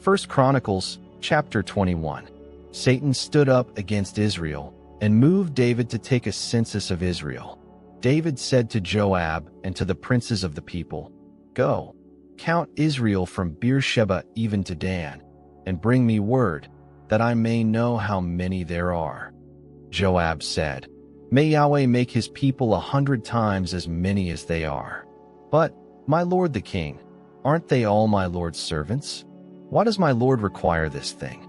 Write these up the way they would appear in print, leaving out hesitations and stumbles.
1 Chronicles chapter 21. Satan stood up against Israel and moved David to take a census of Israel. David said to Joab and to the princes of the people, "Go, count Israel from Beersheba even to Dan, and bring me word, that I may know how many there are." Joab said, "May Yahweh make his people 100 times as many as they are. But, my lord the king, aren't they all my lord's servants? Why does my lord require this thing?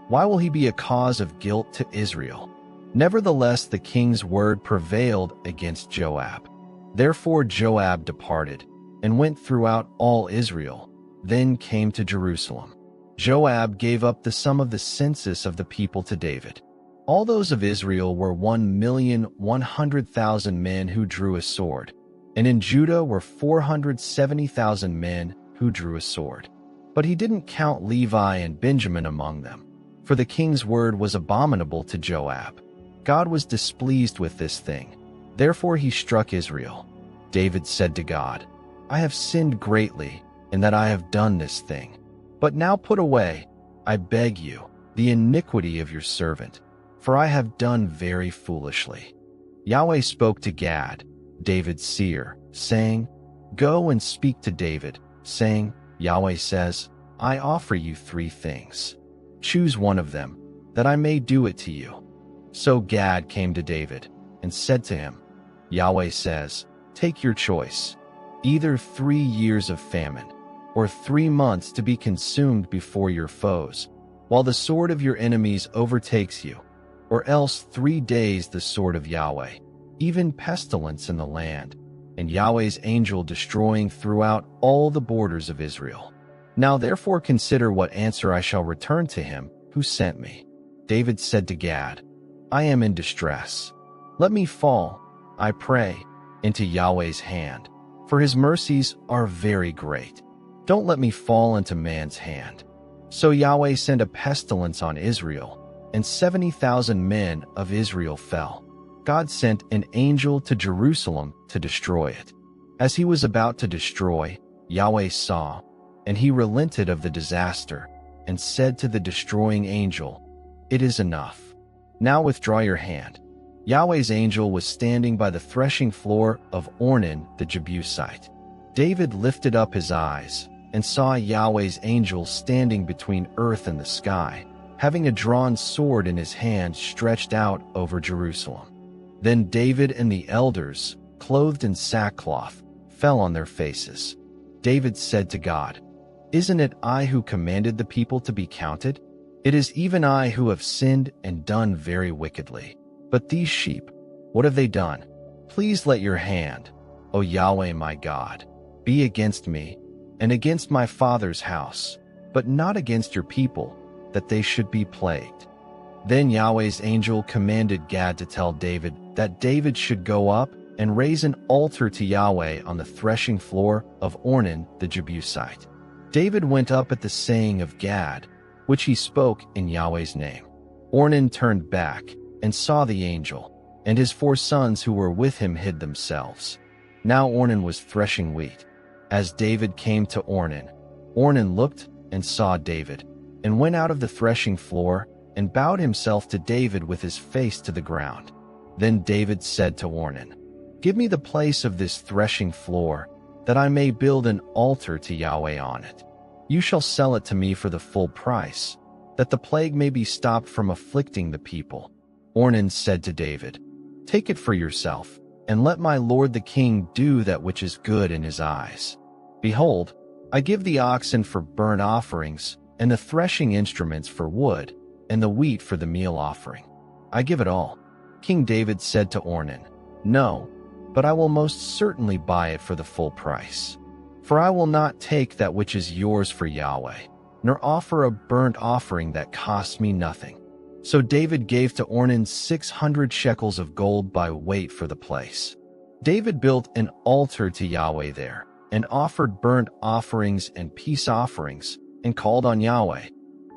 Why will he be a cause of guilt to Israel?" Nevertheless, the king's word prevailed against Joab. Therefore Joab departed, and went throughout all Israel, then came to Jerusalem. Joab gave up the sum of the census of the people to David. All those of Israel were 1,100,000 men who drew a sword, and in Judah were 470,000 men who drew a sword. But he didn't count Levi and Benjamin among them, for the king's word was abominable to Joab. God was displeased with this thing. Therefore he struck Israel. David said to God, "I have sinned greatly, in that I have done this thing. But now put away, I beg you, the iniquity of your servant, for I have done very foolishly." Yahweh spoke to Gad, David's seer, saying, "Go and speak to David, saying, Yahweh says, I offer you 3 things. Choose one of them, that I may do it to you." So Gad came to David and said to him, "Yahweh says, take your choice, either 3 years of famine, or 3 months to be consumed before your foes, while the sword of your enemies overtakes you, or else 3 days the sword of Yahweh, even pestilence in the land, and Yahweh's angel destroying throughout all the borders of Israel. Now therefore consider what answer I shall return to him who sent me." David said to Gad, "I am in distress. Let me fall, I pray, into Yahweh's hand, for his mercies are very great. Don't let me fall into man's hand." So Yahweh sent a pestilence on Israel, and 70,000 men of Israel fell. God sent an angel to Jerusalem to destroy it. As he was about to destroy, Yahweh saw, and he relented of the disaster, and said to the destroying angel, "It is enough. Now withdraw your hand." Yahweh's angel was standing by the threshing floor of Ornan the Jebusite. David lifted up his eyes, and saw Yahweh's angel standing between earth and the sky, having a drawn sword in his hand stretched out over Jerusalem. Then David and the elders, clothed in sackcloth, fell on their faces. David said to God, "Isn't it I who commanded the people to be counted? It is even I who have sinned and done very wickedly. But these sheep, what have they done? Please let your hand, O Yahweh my God, be against me and against my father's house, but not against your people, that they should be plagued." Then Yahweh's angel commanded Gad to tell David that David should go up and raise an altar to Yahweh on the threshing floor of Ornan the Jebusite. David went up at the saying of Gad, which he spoke in Yahweh's name. Ornan turned back and saw the angel, and his 4 sons who were with him hid themselves. Now Ornan was threshing wheat. As David came to Ornan, Ornan looked and saw David, and went out of the threshing floor, and bowed himself to David with his face to the ground. Then David said to Ornan, "Give me the place of this threshing floor, that I may build an altar to Yahweh on it. You shall sell it to me for the full price, that the plague may be stopped from afflicting the people." Ornan said to David, "Take it for yourself, and let my lord the king do that which is good in his eyes. Behold, I give the oxen for burnt offerings, and the threshing instruments for wood, and the wheat for the meal offering. I give it all." King David said to Ornan, "No, but I will most certainly buy it for the full price. For I will not take that which is yours for Yahweh, nor offer a burnt offering that costs me nothing." So David gave to Ornan 600 shekels of gold by weight for the place. David built an altar to Yahweh there, and offered burnt offerings and peace offerings, and called on Yahweh.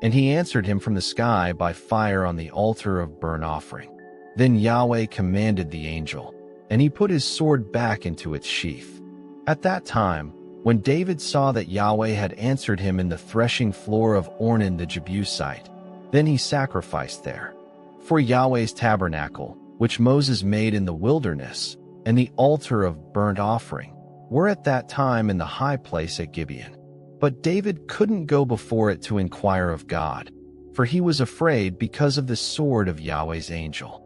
And he answered him from the sky by fire on the altar of burnt offering. Then Yahweh commanded the angel, and he put his sword back into its sheath. At that time, When David saw that Yahweh had answered him in the threshing floor of Ornan the Jebusite, then he sacrificed there. For Yahweh's tabernacle, which Moses made in the wilderness, and the altar of burnt offering, were at that time in the high place at Gibeon. But David couldn't go before it to inquire of God, for he was afraid because of the sword of Yahweh's angel.